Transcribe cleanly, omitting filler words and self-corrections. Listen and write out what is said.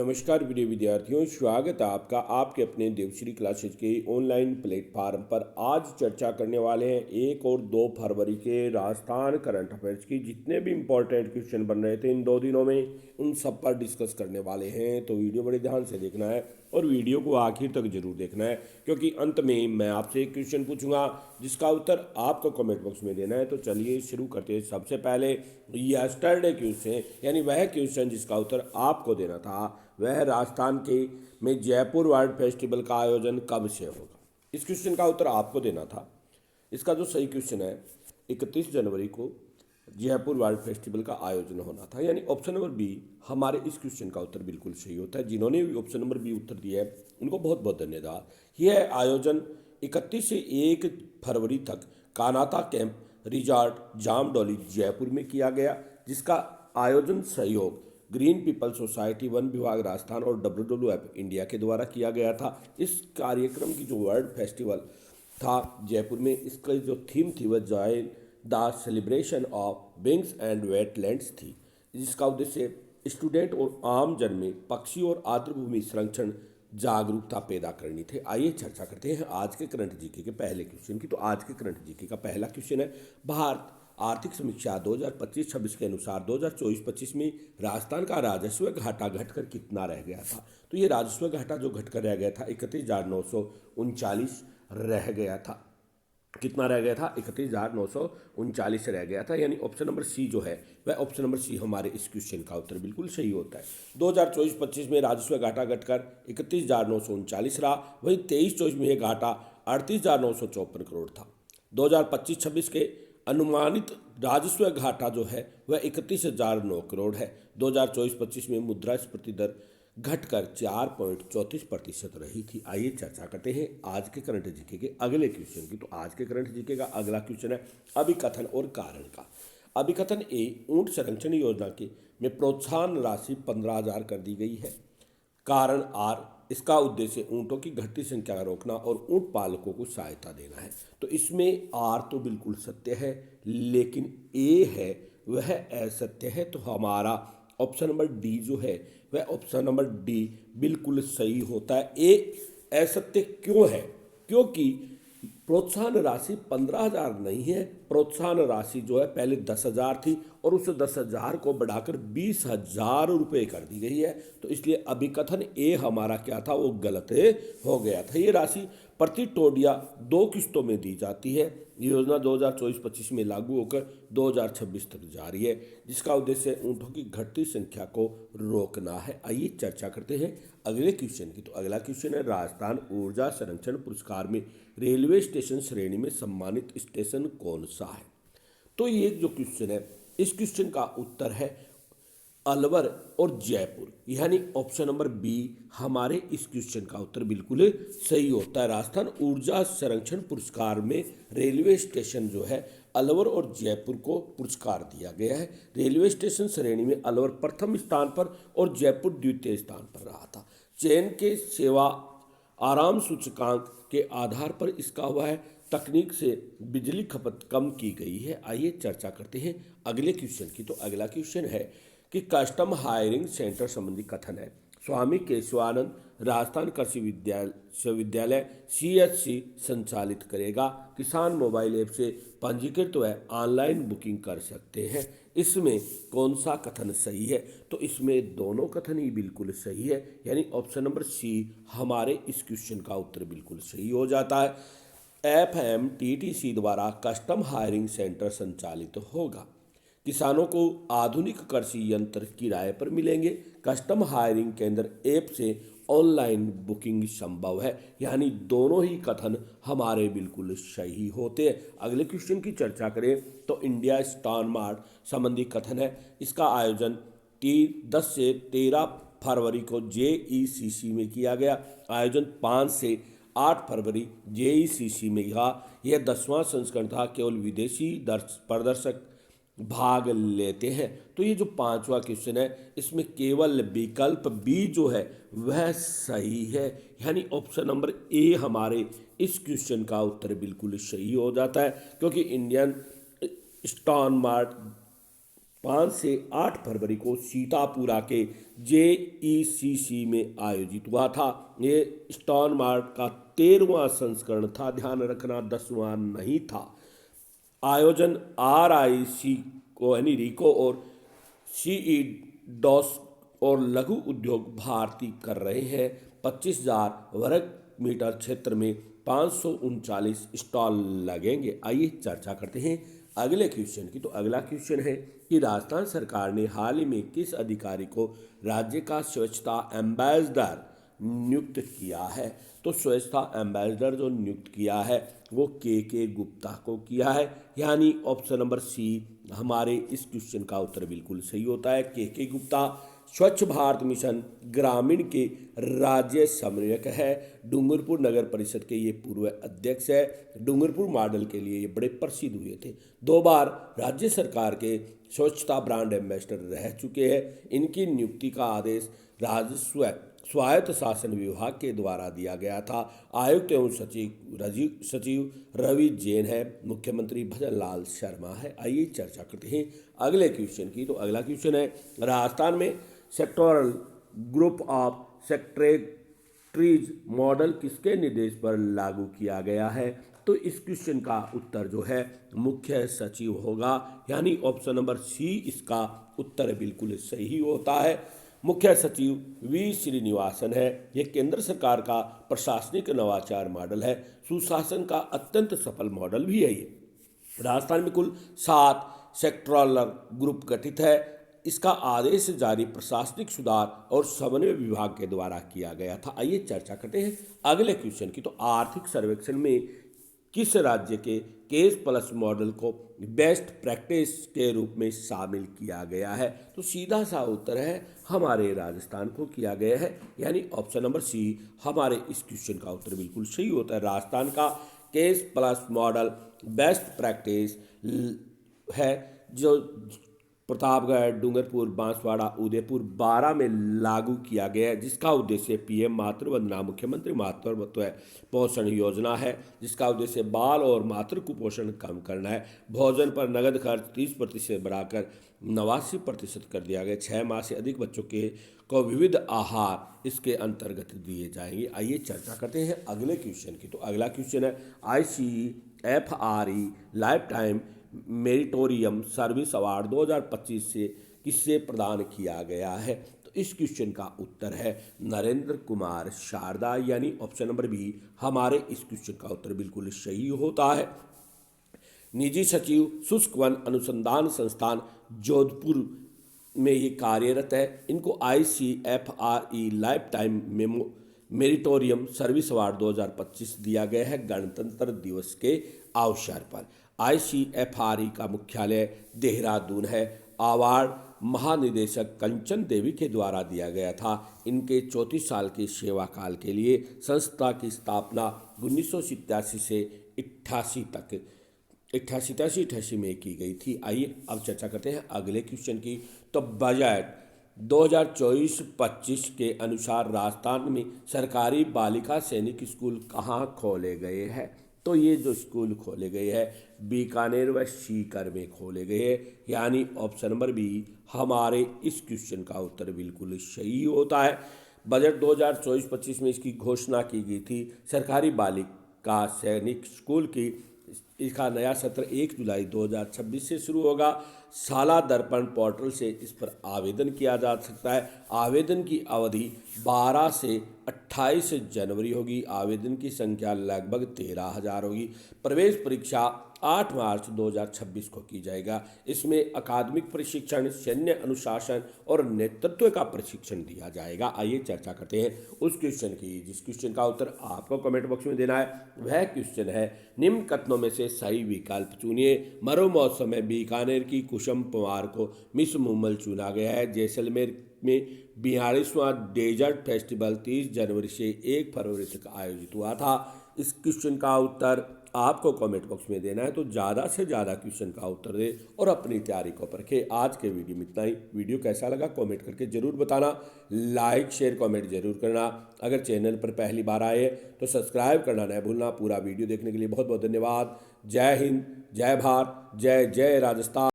नमस्कार प्रिय विद्यार्थियों, स्वागत है आपका आपके अपने देवश्री क्लासेज के ऑनलाइन प्लेटफार्म पर। आज चर्चा करने वाले हैं 1 और 2 फरवरी के राजस्थान करंट अफेयर्स की जितने भी इंपॉर्टेंट क्वेश्चन बन रहे थे इन 2 दिनों में, उन सब पर डिस्कस करने वाले हैं। तो वीडियो बड़े ध्यान से देखना है और वीडियो को आखिर तक जरूर देखना है, क्योंकि अंत में मैं आपसे एक क्वेश्चन पूछूंगा जिसका उत्तर आपको कमेंट बॉक्स में देना है। तो चलिए शुरू करते हैं। सबसे पहले यस्टरडे क्वेश्चन, यानी वह क्वेश्चन जिसका उत्तर आपको देना था, वह राजस्थान के में जयपुर वर्ल्ड फेस्टिवल का आयोजन कब से होगा। इस क्वेश्चन का उत्तर आपको देना था। इसका जो सही क्वेश्चन है, 31 जनवरी को जयपुर वर्ल्ड फेस्टिवल का आयोजन होना था, यानी ऑप्शन नंबर बी हमारे इस क्वेश्चन का उत्तर बिल्कुल सही होता है। जिन्होंने भी ऑप्शन नंबर बी उत्तर दिया है उनको बहुत बहुत धन्यवाद। यह आयोजन 31 से 1 फरवरी तक कानाता कैंप रिजॉर्ट जामडौली जयपुर में किया गया, जिसका आयोजन सहयोग ग्रीन पीपल सोसाइटी, वन विभाग राजस्थान और WWF इंडिया के द्वारा किया गया था। इस कार्यक्रम की जो वर्ल्ड फेस्टिवल था जयपुर में, इसका जो थीम थी वह Joy the celebration of wings and wetlands थी, जिसका उद्देश्य स्टूडेंट और आम जन में पक्षी और आर्द्रभूमि संरक्षण जागरूकता पैदा करनी थी। आइए चर्चा करते हैं आज के करंट जीके के पहले क्वेश्चन की। तो आज के करंट जीके का पहला क्वेश्चन है, भारत आर्थिक समीक्षा 2025-26 के अनुसार 2024-25 में राजस्थान का राजस्व घाटा घटकर कितना रह गया था। तो ये राजस्व घाटा जो घटकर रह गया था 31,939 रह गया था। कितना रह गया था? 31,939 रह गया था, यानी ऑप्शन नंबर सी जो है वह ऑप्शन नंबर सी हमारे इस क्वेश्चन का उत्तर बिल्कुल सही होता है। 2024-25 में राजस्व घाटा घटकर 31,939 रहा, वहीं 23-24 में यह घाटा 38,954 करोड़ था। 2025-26 के अनुमानित राजस्व घाटा जो है वह 31,009 करोड़ है। 2024-25 में मुद्रास्फीति दर घटकर 4.34% रही थी। आइए चर्चा करते हैं आज के करंट जीके के अगले क्वेश्चन की। तो आज के करंट जीके का अगला क्वेश्चन है अभिकथन और कारण का। अभिकथन ए, ऊंट संरक्षण योजना के में प्रोत्साहन राशि 15,000 कर दी गई है। कारण आर, इसका उद्देश्य ऊँटों की घटती संख्या का रोकना और ऊँट पालकों को सहायता देना है। तो इसमें आर तो बिल्कुल सत्य है, लेकिन ए है वह असत्य है। तो हमारा ऑप्शन नंबर डी जो है वह ऑप्शन नंबर डी बिल्कुल सही होता है। ए असत्य क्यों है? क्योंकि प्रोत्साहन राशि 15,000 नहीं है। प्रोत्साहन राशि जो है पहले 10,000 थी और उस 10,000 को बढ़ाकर 20,000 रुपये कर दी गई है। तो इसलिए अभिकथन ए हमारा क्या था, वो गलत हो गया था। ये राशि प्रति टोडिया 2 किस्तों में दी जाती है। ये योजना 2024-25 में लागू होकर 2026 तक जारी है, जिसका उद्देश्य ऊँटों की घटती संख्या को रोकना है। आइए चर्चा करते हैं अगले क्वेश्चन की। तो अगला क्वेश्चन है, राजस्थान ऊर्जा संरक्षण पुरस्कार में रेलवे स्टेशन श्रेणी में सम्मानित स्टेशन कौन सा है। तो ये जो क्वेश्चन है, इस क्वेश्चन का उत्तर है अलवर और जयपुर, यानी ऑप्शन नंबर बी हमारे इस क्वेश्चन का उत्तर बिल्कुल सही होता है। राजस्थान ऊर्जा संरक्षण पुरस्कार में रेलवे स्टेशन जो है अलवर और जयपुर को पुरस्कार दिया गया है। रेलवे स्टेशन श्रेणी में अलवर प्रथम स्थान पर और जयपुर द्वितीय स्थान पर रहा था। चयन के सेवा आराम सूचकांक के आधार पर इसका हुआ है। तकनीक से बिजली खपत कम की गई है। आइए चर्चा करते हैं अगले क्वेश्चन की। तो अगला क्वेश्चन है कि कस्टम हायरिंग सेंटर संबंधी कथन है। स्वामी केशवानंद राजस्थान कृषि विश्वविद्यालय CHC संचालित करेगा। किसान मोबाइल ऐप से पंजीकृत व ऑनलाइन बुकिंग कर सकते हैं। इसमें कौन सा कथन सही है? तो इसमें दोनों कथन ही बिल्कुल सही है, यानी ऑप्शन नंबर सी हमारे इस क्वेश्चन का उत्तर बिल्कुल सही हो जाता है। FMTTC द्वारा कस्टम हायरिंग सेंटर संचालित होगा। किसानों को आधुनिक कृषि यंत्र किराए पर मिलेंगे। कस्टम हायरिंग केंद्र ऐप से ऑनलाइन बुकिंग संभव है, यानी दोनों ही कथन हमारे बिल्कुल सही होते हैं। अगले क्वेश्चन की चर्चा करें तो इंडिया स्टॉन मार्ट संबंधी कथन है। इसका आयोजन 10 से 13 फरवरी को JECC में किया गया। आयोजन 5 से 8 फरवरी JECC में था। यह 10वां संस्करण था। केवल विदेशी प्रदर्शक भाग लेते हैं। तो ये जो 5वां क्वेश्चन है, इसमें केवल विकल्प बी जो है वह सही है, यानी ऑप्शन नंबर ए हमारे इस क्वेश्चन का उत्तर बिल्कुल सही हो जाता है। क्योंकि इंडियन स्टॉन मार्ट 5 से 8 फरवरी को सीतापुरा के JECC में आयोजित हुआ था। ये स्टोन मार्ट का 13वां संस्करण था, ध्यान रखना 10वां नहीं था। आयोजन RIC को यानी रिको और CE डॉस और लघु उद्योग भारती कर रहे हैं। 25,000 वर्ग मीटर क्षेत्र में 539 स्टॉल लगेंगे। आइए चर्चा करते हैं अगले क्वेश्चन की। तो अगला क्वेश्चन है कि राजस्थान सरकार ने हाल ही में किस अधिकारी को राज्य का स्वच्छता एम्बेसडर नियुक्त किया है? तो स्वच्छता एम्बेसडर जो नियुक्त किया है वो के गुप्ता को किया है, यानी ऑप्शन नंबर सी हमारे इस क्वेश्चन का उत्तर बिल्कुल सही होता है। के गुप्ता स्वच्छ भारत मिशन ग्रामीण के राज्य समन्वयक है। डूंगरपुर नगर परिषद के ये पूर्व अध्यक्ष है। डूंगरपुर मॉडल के लिए ये बड़े प्रसिद्ध हुए थे। 2 बार राज्य सरकार के स्वच्छता ब्रांड एम्बेसडर रह चुके हैं। इनकी नियुक्ति का आदेश राजस्व स्वायत्त शासन विभाग के द्वारा दिया गया था। आयुक्त एवं सचिव रवि जैन है। मुख्यमंत्री भजन लाल शर्मा है। आइए चर्चा करते हैं अगले क्वेश्चन की। तो अगला क्वेश्चन है राजस्थान में sectoral group of secretaries model किसके निर्देश पर लागू किया गया है? तो इस क्वेश्चन का उत्तर जो है मुख्य सचिव होगा, यानी ऑप्शन नंबर सी इसका उत्तर बिल्कुल सही होता है। मुख्य सचिव वी श्रीनिवासन है। यह केंद्र सरकार का प्रशासनिक नवाचार मॉडल है। सुशासन का अत्यंत सफल मॉडल भी है ये। राजस्थान में कुल 7 सेक्टोरल ग्रुप गठित है। इसका आदेश जारी प्रशासनिक सुधार और समन्वय विभाग के द्वारा किया गया था। आइए चर्चा करते हैं अगले क्वेश्चन की। तो आर्थिक सर्वेक्षण में किस राज्य के केस प्लस मॉडल को बेस्ट प्रैक्टिस के रूप में शामिल किया गया है? तो सीधा सा उत्तर है हमारे राजस्थान को किया गया है, यानी ऑप्शन नंबर सी हमारे इस क्वेश्चन का उत्तर बिल्कुल सही होता है। राजस्थान का case plus model best practice है, जो प्रतापगढ़, डूंगरपुर, बांसवाड़ा, उदयपुर, बारां में लागू किया गया है, जिसका उद्देश्य PM मातृ वंदना मुख्यमंत्री मातृत्व पोषण योजना है, जिसका उद्देश्य बाल और मातृ कुपोषण कम करना है। भोजन पर नगद खर्च 30% बढ़ाकर 89% कर दिया गया। 6 माह से अधिक बच्चों के को विविध आहार इसके अंतर्गत दिए जाएंगे। आइए चर्चा करते हैं अगले क्वेश्चन की। तो अगला क्वेश्चन है ICFRE lifetime meritorious service award 2025 से किससे प्रदान किया गया है? तो इस क्वेश्चन का उत्तर है नरेंद्र कुमार शारदा, यानी ऑप्शन नंबर बी हमारे इस क्वेश्चन का उत्तर बिल्कुल सही होता है। निजी सचिव शुष्क वन अनुसंधान संस्थान जोधपुर में ये कार्यरत है। इनको ICFRE lifetime meritorious service award 2025 दिया गया है गणतंत्र दिवस के अवसर पर। ICFRE का मुख्यालय देहरादून है। अवार्ड महानिदेशक कंचन देवी के द्वारा दिया गया था। इनके 34 साल के सेवा काल के लिए संस्था की स्थापना 1987 से 88 तक 88 में की गई थी। आइए अब चर्चा करते हैं अगले क्वेश्चन की। तो बजट 2024-25 के अनुसार राजस्थान में सरकारी बालिका सैनिक स्कूल कहाँ खोले गए हैं? तो ये जो स्कूल खोले गए हैं बीकानेर व सीकर में खोले गए हैं, यानी ऑप्शन नंबर बी हमारे इस क्वेश्चन का उत्तर बिल्कुल सही होता है। बजट 2024-25 में इसकी घोषणा की गई थी। सरकारी बालिका सैनिक स्कूल की इसका नया सत्र 1 जुलाई 2026 से शुरू होगा। शाला दर्पण पोर्टल से इस पर आवेदन किया जा सकता है। आवेदन की अवधि 12 से 28 जनवरी होगी। आवेदन की संख्या लगभग 13,000 होगी। प्रवेश परीक्षा 8 मार्च 2026 को की जाएगा। इसमें अकादमिक प्रशिक्षण, सैन्य अनुशासन और नेतृत्व का प्रशिक्षण दिया जाएगा। आइए चर्चा करते हैं उस क्वेश्चन की जिस क्वेश्चन का उत्तर आपको कमेंट बॉक्स में देना है। वह क्वेश्चन है निम्न कथनों में से सही विकल्प चुनिए। मरो महोत्सव में बीकानेर की कुसुम पंवार को मिस मुंबल चुना गया है। जैसलमेर में 42वां डेजर्ट फेस्टिवल 30 जनवरी से 1 फरवरी तक आयोजित हुआ था। इस क्वेश्चन का उत्तर आपको कमेंट बॉक्स में देना है, तो ज़्यादा से ज़्यादा क्वेश्चन का उत्तर दे और अपनी तैयारी को परखे। आज के वीडियो में इतना ही। वीडियो कैसा लगा कमेंट करके ज़रूर बताना। लाइक शेयर कमेंट जरूर करना। अगर चैनल पर पहली बार आए तो सब्सक्राइब करना न भूलना। पूरा वीडियो देखने के लिए बहुत बहुत धन्यवाद। जय हिंद, जय भारत, जय जय राजस्थान।